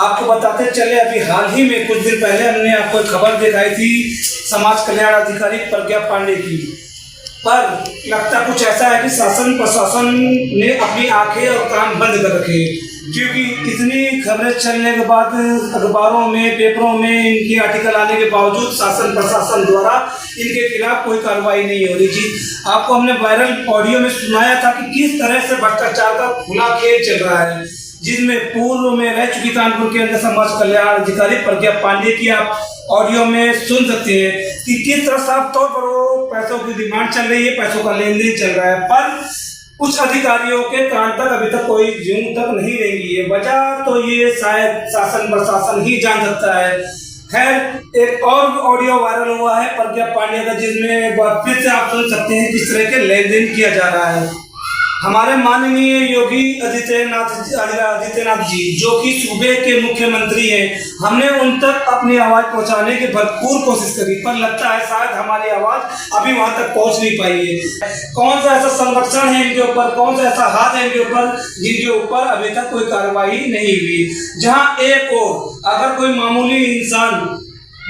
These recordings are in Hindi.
आपको बताते चले, अभी हाल ही में कुछ दिन पहले हमने आपको एक खबर दिखाई थी समाज कल्याण अधिकारी प्रज्ञा पांडे की। पर लगता कुछ ऐसा है कि शासन प्रशासन ने अपनी आंखें और कान बंद कर रखे, क्योंकि इतनी खबरें चलने के बाद अखबारों में, पेपरों में इनके आर्टिकल आने के बावजूद शासन प्रशासन द्वारा इनके खिलाफ कोई कार्रवाई नहीं हो रही थी। आपको हमने वायरल ऑडियो में सुनाया था कि किस तरह से भ्रष्टाचार का खुला खेल चल रहा है, जिसमें पूर्व में रह चुकी कानपुर के अंदर समाज कल्याण अधिकारी प्रज्ञा पांडे की आप ऑडियो में सुन सकते हैं कि किस तरह साफ तौर पर वो पैसों की डिमांड चल रही है, पैसों का लेन देन चल रहा है। पर कुछ अधिकारियों के कान तक अभी तक कोई जूं तक नहीं रहेंगी है। वजह तो ये शायद शासन प्रशासन ही जान सकता है। खैर, एक और ऑडियो वायरल हुआ है प्रज्ञा पांडे का, जिसमें एक बार फिर से आप सुन सकते हैं किस तरह के लेन देन किया जा रहा है। हमारे माननीय योगी आदित्यनाथ जी, जो कि सूबे के मुख्यमंत्री हैं, हमने उन तक अपनी आवाज पहुंचाने की भरपूर कोशिश करी, पर लगता है शायद हमारी आवाज अभी वहां तक पहुंच नहीं पाई है। कौन सा ऐसा संरक्षण है इनके ऊपर, कौन सा ऐसा हाथ है इनके ऊपर जिनके ऊपर अभी तक कोई कार्रवाई नहीं हुई। जहां एक और अगर कोई मामूली इंसान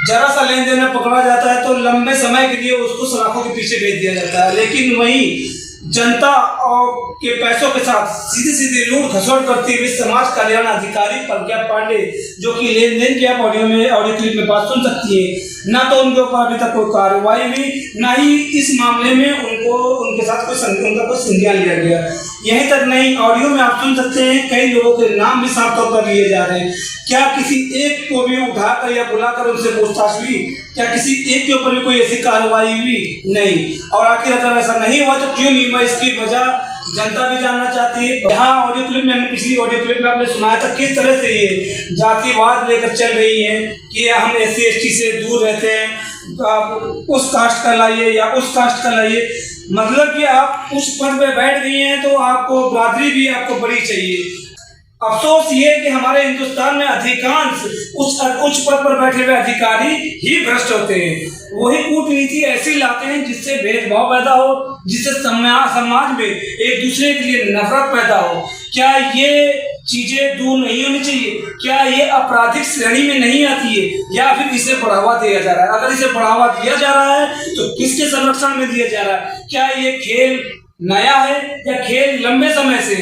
जरा सा लेन देन में पकड़ा जाता है तो लंबे समय के लिए उसको सलाखों के पीछे भेज दिया जाता है, लेकिन वहीं जनता और के पैसों के साथ सीधी सीधी लूट खसोट करती हुई समाज कल्याण अधिकारी प्रज्ञा पांडे, जो कि लेन देन की आप ऑडियो क्लिप में बात सुन सकती है, ना तो उनके ऊपर अभी तक कोई कार्रवाई हुई, ना ही इस मामले में उनके साथ कोई संज्ञान लिया गया। यहीं तक नहीं, ऑडियो में आप सुन सकते हैं कई लोगों के नाम भी साफ तौर पर लिए जा रहे हैं। क्या किसी एक को भी उठाकर या बुलाकर उनसे पूछताछ हुई? क्या किसी एक के ऊपर भी कोई ऐसी कार्रवाई हुई? नहीं। और आखिर अगर ऐसा नहीं हुआ तो क्यों नहीं हुआ, इसकी वजह जनता भी जानना चाहती है। यहाँ ऑडियो क्लिप में, पिछली ऑडियो क्लिप में आपने सुनाया था किस तरह से ये जातिवाद लेकर चल रही है कि हम SC ST से दूर रहते हैं, तो आप उस कास्ट का लाइए या उस कास्ट का लाइए। मतलब कि आप उस पद पे बैठ गई हैं तो आपको बरादरी भी आपको बड़ी चाहिए। अफसोस ये कि हमारे हिंदुस्तान में अधिकांश उस उच्च पद पर बैठे हुए अधिकारी ही भ्रष्ट होते हैं। वही कूटनीति ऐसी लाते हैं जिससे भेदभाव पैदा हो, जिससे समाज में एक दूसरे के लिए नफरत पैदा हो। क्या ये चीजें दूर नहीं होनी चाहिए? क्या ये आपराधिक श्रेणी में नहीं आती है, या फिर इसे बढ़ावा दिया जा रहा है? अगर इसे बढ़ावा दिया जा रहा है तो किसके संरक्षण में दिया जा रहा है? क्या ये खेल नया है या खेल लंबे समय से?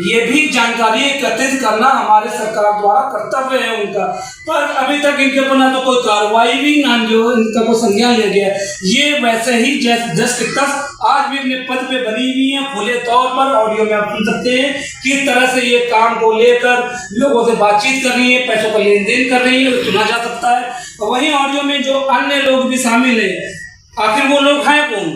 ये भी जानकारी एकत्रित करना हमारे सरकार द्वारा कर्तव्य है उनका। पर अभी तक इनके ऊपर ना तो कोई कार्रवाई भी, ना जो इनका कोई संज्ञान लिया गया। ये वैसे ही जस के तस आज भी अपने पद पे बनी हुई है। खुले तौर पर ऑडियो में आप सुन सकते हैं किस तरह से ये काम को लेकर लोगों से बातचीत कर रही है, पैसों का लेन देन कर रही है, सुना जा सकता है। वहीं ऑडियो में जो अन्य लोग भी शामिल है, आखिर वो लोग हैं कौन?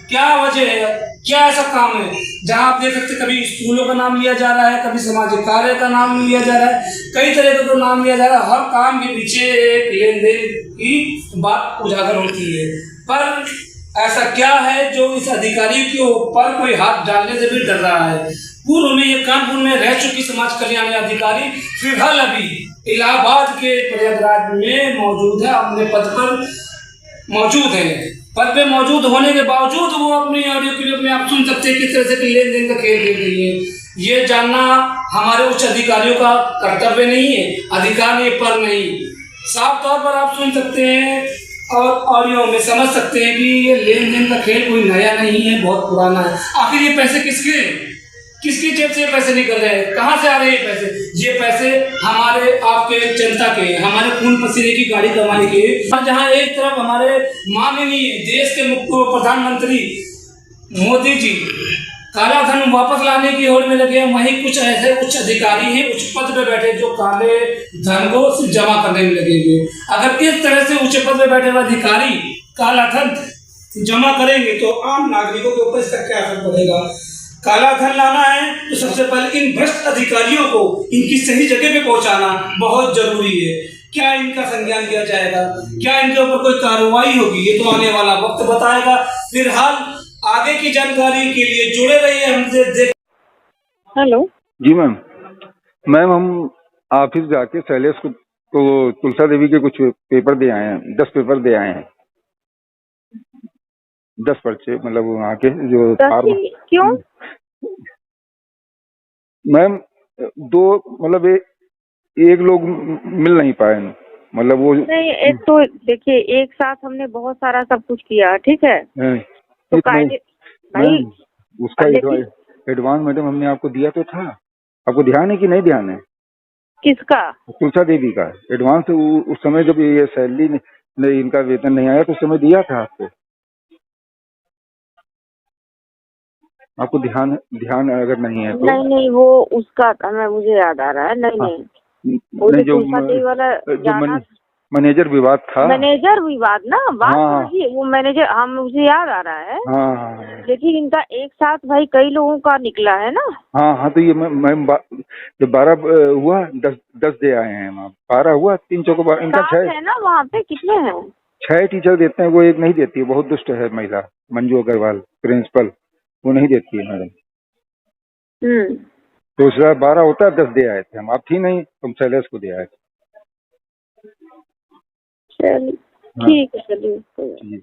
क्या वजह है? क्या ऐसा काम है जहां आप देख सकते कभी स्कूलों का नाम लिया जा रहा है, कभी सामाजिक कार्य का नाम लिया जा रहा है, कई तरह का तो नाम लिया जा रहा है। हर काम के पीछे एक लेन देन की बात उजागर होती है। पर ऐसा क्या है जो इस अधिकारी के ऊपर कोई हाथ डालने से भी डर रहा है? पूर्व में ये कानपुर में रह चुकी समाज कल्याण अधिकारी फिलहाल अभी इलाहाबाद के प्रयागराज में मौजूद है, अपने पद पर मौजूद है। पद पे मौजूद होने के बावजूद वो अपनी ऑडियो क्लिप में आप सुन सकते हैं किस तरह से लेन देन का खेल खेल रही है। ये जानना हमारे उच्च अधिकारियों का कर्तव्य नहीं है, अधिकार नहीं, पर नहीं। साफ तौर पर आप सुन सकते हैं और ऑडियो में समझ सकते हैं कि ये लेन देन का खेल कोई नया नहीं है, बहुत पुराना है। आखिर ये पैसे किसकी जेब से पैसे निकल रहे हैं? कहाँ से आ रहे हैं पैसे? ये पैसे हमारे आपके जनता के, हमारे खून पसीने की गाड़ी कमाने के। और जहाँ एक तरफ हमारे माननीय देश के मुख्य प्रधानमंत्री मोदी जी काला धन वापस लाने की होड़ में लगे हैं, वहीं कुछ ऐसे उच्च अधिकारी हैं उच्च पद पे बैठे जो काले धन को जमा करने में लगे हुए। अगर इस तरह से उच्च पद पे बैठे हुए अधिकारी काला धन जमा करेंगे तो आम नागरिकों के ऊपर इसका क्या असर पड़ेगा? काला धन लाना है तो सबसे पहले इन भ्रष्ट अधिकारियों को इनकी सही जगह पे पहुंचाना बहुत जरूरी है। क्या इनका संज्ञान किया जाएगा? क्या इनके ऊपर कोई कार्रवाई होगी? ये तो आने वाला वक्त बताएगा। फिलहाल आगे की जानकारी के लिए जुड़े रहिए हमसे। हेलो जी मैम। हम ऑफिस जाके शैलेश को तो तुलसा देवी के कुछ पेपर दे आए हैं, 10 पेपर दे आए हैं, 10 पर्चे, मतलब वहाँ के जो फार्म। क्यों मैम दो मतलब एक लोग मिल नहीं पाए, मतलब वो नहीं, एक तो देखिए एक साथ हमने बहुत सारा सब कुछ किया, ठीक है, तो कायदे भाई मैम उसका लेकिन एडवांस मैडम हमने आपको दिया तो था, आपको ध्यान है कि नहीं ध्यान है? किसका? तुलसा देवी का एडवांस उस समय जब ये सैलरी नहीं, इनका वेतन नहीं आया तो उस समय दिया था आपको। आपको ध्यान ध्यान अगर नहीं है तो नहीं वो उसका था, मैं मुझे याद आ रहा है। नहीं हाँ, नहीं वो नहीं जो तुलसा देवी वाला जाना मैनेजर विवाद था। मैनेजर विवाद ना, बात हाँ वही वो मैनेजर, हम मुझे याद आ रहा है। हाँ हाँ लेकिन इनका एक साथ भाई कई लोगों का निकला है ना। हाँ हाँ, तो ये मैम जब 12 हुआ 10 दे आए हैं मैम, 12 हुआ 3 चौको इनका 6 है ना, वहाँ पे कितने हैं? 6 टीचर देते हैं, वो एक नहीं देती है, बहुत दुष्ट है महिला मंजू अग्रवाल प्रिंसिपल, वो नहीं देती है मैडम। तो उस 12 होता है, 10 दे आए थे हम, आप थी नहीं, तुम शैलेश को दे आए थे। चलिए हाँ ठीक है, चलिए। जी।